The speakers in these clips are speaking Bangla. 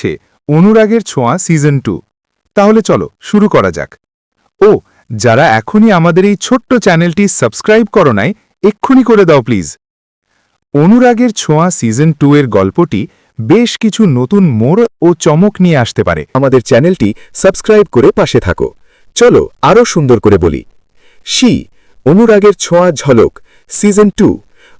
চলছে অনুরাগের ছোঁয়া সিজন 2। তাহলে চলো শুরু করা যাক। ও যারা এখনই আমাদের এই ছোট্ট চ্যানেলটি সাবস্ক্রাইব করো নাই, এক্ষুনি করে দাও প্লিজ। অনুরাগের ছোঁয়া সিজন 2 এর গল্পটি বেশ কিছু নতুন মোড় ও চমক নিয়ে আসতে পারে। আমাদের চ্যানেলটি সাবস্ক্রাইব করে পাশে থাকো। চলো আরও সুন্দর করে বলি। অনুরাগের ছোঁয়া ঝলক সিজন 2।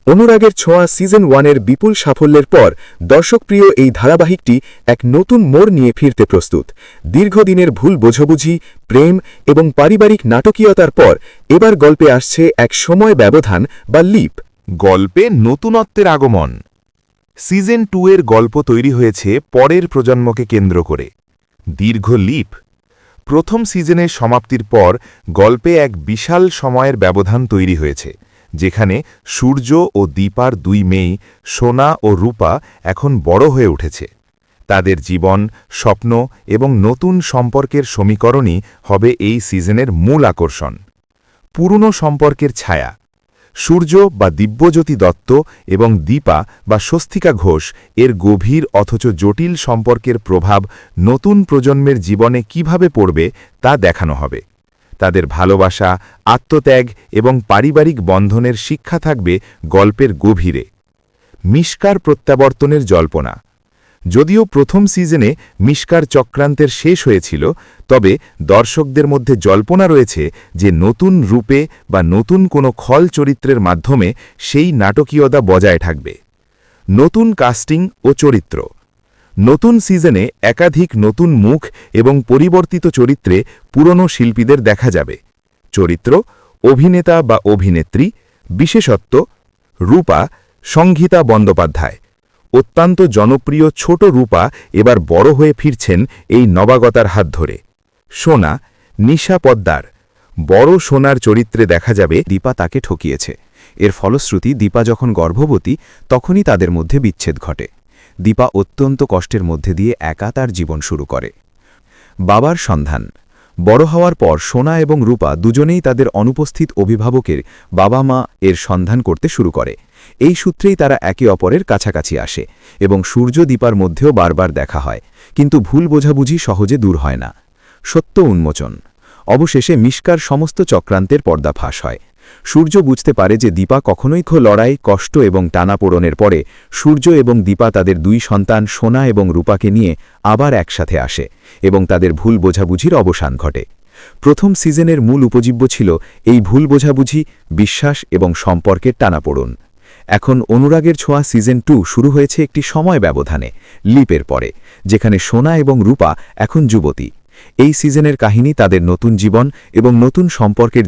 অনুরাগের ছোঁয়া সিজন 1 এর বিপুল সাফল্যের পর দর্শকপ্রিয় এই ধারাবাহিকটি এক নতুন মোড় নিয়ে ফিরতে প্রস্তুত। দীর্ঘদিনের ভুল বোঝাবুঝি, প্রেম এবং পারিবারিক নাটকীয়তার পর এবার গল্পে আসছে এক সময় ব্যবধান বা লিপ। গল্পে নতুনত্বের আগমন। সিজন 2 এর গল্প তৈরি হয়েছে পরের প্রজন্মকে কেন্দ্র করে। দীর্ঘ লিপ। প্রথম সিজনের সমাপ্তির পর গল্পে এক বিশাল সময়ের ব্যবধান তৈরি হয়েছে, যেখানে সূর্য ও দীপার দুই মেয়ে সোনা ও রূপা এখন বড় হয়ে উঠেছে। তাদের জীবন, স্বপ্ন এবং নতুন সম্পর্কের সমীকরণই হবে এই সিজনের মূল আকর্ষণ। পুরনো সম্পর্কের ছায়া। সূর্য বা দিব্যজ্যোতি দত্ত এবং দীপা বা স্বস্তিকা ঘোষ এর গভীর অথচ জটিল সম্পর্কের প্রভাব নতুন প্রজন্মের জীবনে কিভাবে পড়বে তা দেখানো হবে। তাদের ভালোবাসা, আত্মত্যাগ এবং পারিবারিক বন্ধনের শিক্ষা থাকবে গল্পের গভীরে। মিশকার প্রত্যাবর্তনের জল্পনা। যদিও প্রথম সিজনে মিশকার চক্রান্তের শেষ হয়েছিল, তবে দর্শকদের মধ্যে জল্পনা রয়েছে যে নতুন রূপে বা নতুন কোনো খল চরিত্রের মাধ্যমে সেই নাটকীয়তা বজায় থাকবে। নতুন কাস্টিং ও চরিত্র। নতুন সিজনে একাধিক নতুন মুখ এবং পরিবর্তিত চরিত্রে পুরনো শিল্পীদের দেখা যাবে। চরিত্র: অভিনেতা বা অভিনেত্রী। বিশেষত্ব: রূপা সংগীতা বন্দ্যোপাধ্যায়। অত্যন্ত জনপ্রিয় ছোট রূপা এবার বড় হয়ে ফিরছেন এই নবাগতার হাত ধরে। সোনা: নিশা পদ্মার। বড় সোনার চরিত্রে দেখা যাবে দীপা তাকে ঠকিয়েছে। এর ফলশ্রুতি দীপা যখন গর্ভবতী তখনই তাদের মধ্যে বিচ্ছেদ ঘটে। দীপা অত্যন্ত কষ্টের মধ্যে দিয়ে একা তার জীবন শুরু করে। বাবার সন্ধান। বড় হওয়ার পর সোনা এবং রূপা দুজনেই তাদের অনুপস্থিত অভিভাবকের বাবা-মা এর সন্ধান করতে শুরু করে। এই সূত্রেই তারা একে অপরের কাছাকাছি আসে এবং সূর্য দীপার মধ্যেও বারবার দেখা হয়, কিন্তু ভুল বোঝাবুঝি সহজে দূর হয় না। সত্য উন্মোচন। অবশেষে মিশকার সমস্ত চক্রান্তের পর্দাফাঁস হয়। সূর্য বুঝতে পারে যে দীপা কখনোই লড়াই, কষ্ট এবং টানাপোড়েনের পরে সূর্য এবং দীপা তাদের দুই সন্তান সোনা এবং রূপাকে নিয়ে আবার একসাথে আসে এবং তাদের ভুল বোঝাবুঝির অবসান ঘটে। প্রথম সিজনের মূল উপজীব্য ছিল এই ভুল বোঝাবুঝি, বিশ্বাস এবং সম্পর্কের টানাপোড়েন। এখন অনুরাগের ছোঁয়া সিজন 2 শুরু হয়েছে একটি সময় ব্যবধানে, লিপের পরে, যেখানে সোনা এবং রূপা এখন যুবতী। এই সিজনের কাহিনী তাদের নতুন জীবন এবং নতুন সম্পর্কের